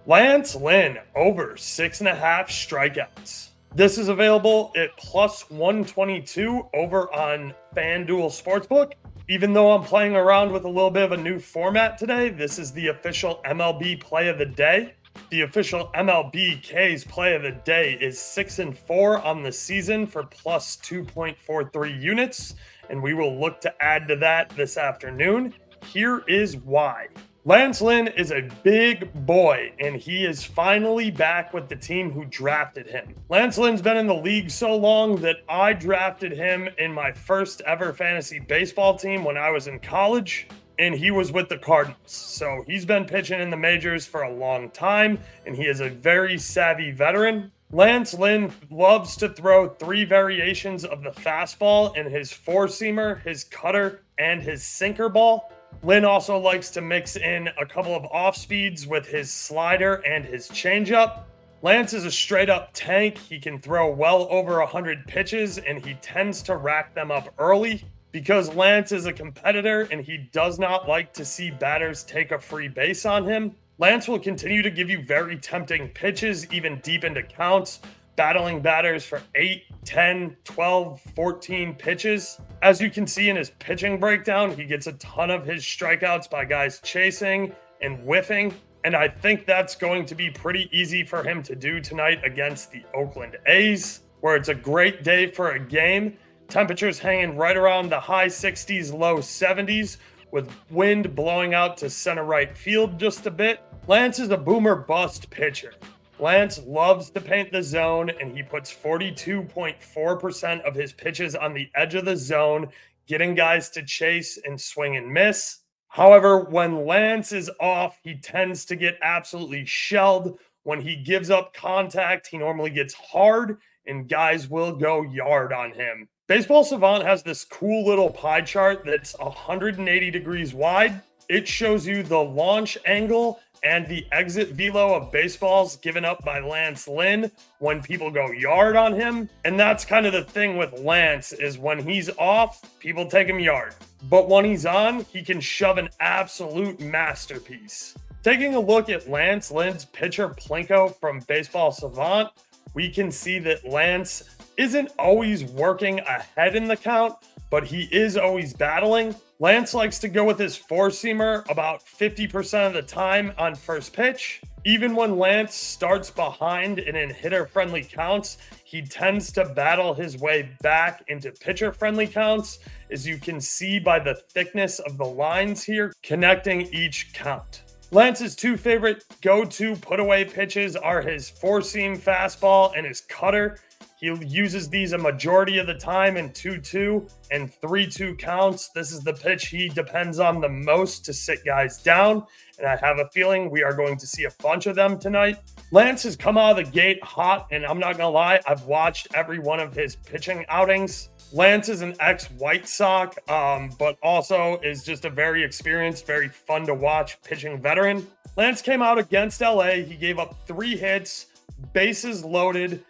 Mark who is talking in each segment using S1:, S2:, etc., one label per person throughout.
S1: Lance Lynn over 6.5 strikeouts. This is available at plus 122 over on FanDuel Sportsbook. Even though I'm playing around with a little bit of a new format today, this is the official MLB play of the day. The official MLBK's play of the day is 6-4 on the season for plus 2.43 units, and we will look to add to that this afternoon. Here is why. Lance Lynn is a big boy, and he is finally back with the team who drafted him. Lance Lynn's been in the league so long that I drafted him in my first ever fantasy baseball team when I was in college, and he was with the Cardinals. So he's been pitching in the majors for a long time, and he is a very savvy veteran. Lance Lynn loves to throw 3 variations of the fastball in his four-seamer, his cutter, and his sinker ball. Lynn also likes to mix in a couple of off speeds with his slider and his changeup. Lance is a straight up tank. He can throw well over 100 pitches, and he tends to rack them up early because Lance is a competitor and he does not like to see batters take a free base on him. Lance will continue to give you very tempting pitches, even deep into counts, battling batters for 8, 10, 12, 14 pitches. As you can see in his pitching breakdown, he gets a ton of his strikeouts by guys chasing and whiffing. And I think that's going to be pretty easy for him to do tonight against the Oakland A's, where it's a great day for a game. Temperatures hanging right around the high 60s, low 70s, with wind blowing out to center right field just a bit. Lance is a boomer bust pitcher. Lance loves to paint the zone, and he puts 42.4% of his pitches on the edge of the zone, getting guys to chase and swing and miss. However, when Lance is off, he tends to get absolutely shelled. When he gives up contact, he normally gets hard, and guys will go yard on him. Baseball Savant has this cool little pie chart that's 180 degrees wide. It shows you the launch angle and the exit velo of baseballs given up by Lance Lynn when people go yard on him. And that's kind of the thing with Lance, is when he's off, people take him yard. But when he's on, he can shove an absolute masterpiece. Taking a look at Lance Lynn's pitcher Plinko from Baseball Savant, we can see that Lance isn't always working ahead in the count, but he is always battling. Lance likes to go with his four-seamer about 50% of the time on first pitch. Even when Lance starts behind and in hitter-friendly counts, he tends to battle his way back into pitcher-friendly counts, as you can see by the thickness of the lines here connecting each count. Lance's 2 favorite go-to put-away pitches are his four-seam fastball and his cutter. He uses these a majority of the time in 2-2 and 3-2 counts. This is the pitch he depends on the most to sit guys down, and I have a feeling we are going to see a bunch of them tonight. Lance has come out of the gate hot, and I'm not going to lie, I've watched every one of his pitching outings. Lance is an ex-White Sox, but also is just a very experienced, very fun to watch pitching veteran. Lance came out against LA. He gave up 3 hits, bases loaded,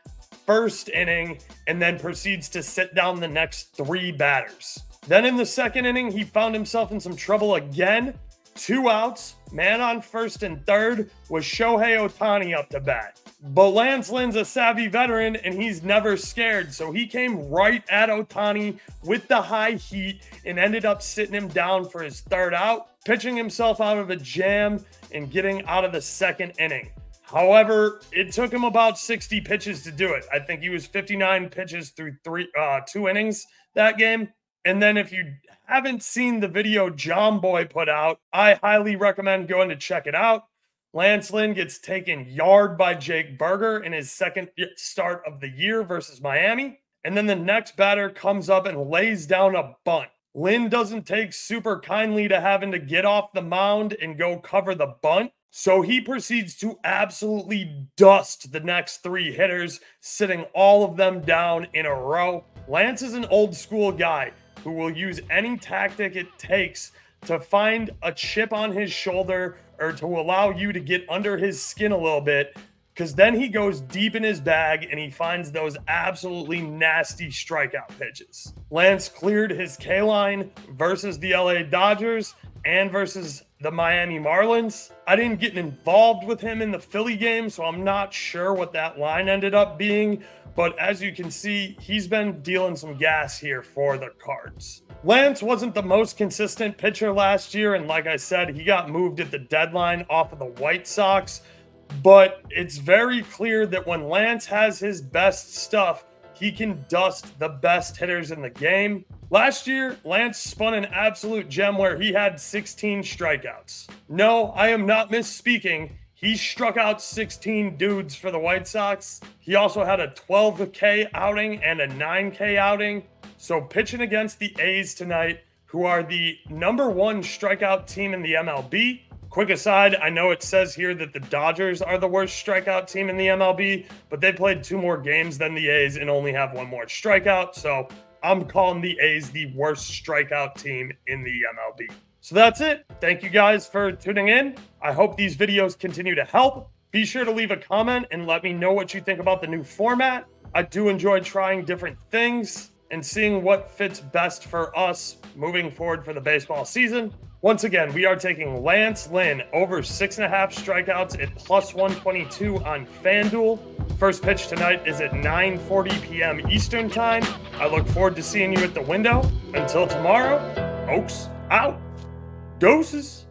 S1: first inning, and then proceeds to sit down the next 3 batters. Then in the second inning, he found himself in some trouble again. 2 outs, man on first and third, with Shohei Ohtani up to bat. But Lance Lynn's a savvy veteran, and he's never scared, so he came right at Ohtani with the high heat and ended up sitting him down for his 3rd out, pitching himself out of a jam and getting out of the second inning. However, it took him about 60 pitches to do it. I think he was 59 pitches through 2 innings that game. And then if you haven't seen the video John Boy put out, I highly recommend going to check it out. Lance Lynn gets taken yard by Jake Berger in his 2nd start of the year versus Miami. And then the next batter comes up and lays down a bunt. Lynn doesn't take super kindly to having to get off the mound and go cover the bunt. So he proceeds to absolutely dust the next 3 hitters, sitting all of them down in a row. Lance is an old school guy who will use any tactic it takes to find a chip on his shoulder or to allow you to get under his skin a little bit, because then he goes deep in his bag and he finds those absolutely nasty strikeout pitches. Lance cleared his K line versus the LA Dodgers, and versus the Miami Marlins. I didn't get involved with him in the Philly game, so I'm not sure what that line ended up being. But as you can see, he's been dealing some gas here for the Cards. Lance wasn't the most consistent pitcher last year, and like I said, he got moved at the deadline off of the White Sox. But it's very clear that when Lance has his best stuff, he can dust the best hitters in the game. Last year, Lance spun an absolute gem where he had 16 strikeouts. No, I am not misspeaking. He struck out 16 dudes for the White Sox. He also had a 12K outing and a 9K outing. So pitching against the A's tonight, who are the #1 strikeout team in the MLB. Quick aside, I know it says here that the Dodgers are the worst strikeout team in the MLB, but they played 2 more games than the A's and only have 1 more strikeout. So I'm calling the A's the worst strikeout team in the MLB. So that's it. Thank you guys for tuning in. I hope these videos continue to help. Be sure to leave a comment and let me know what you think about the new format. I do enjoy trying different things and seeing what fits best for us moving forward for the baseball season. Once again, we are taking Lance Lynn over 6.5 strikeouts at +122 on FanDuel. First pitch tonight is at 9:40 p.m. Eastern Time. I look forward to seeing you at the window. Until tomorrow, Oaks out. Doses.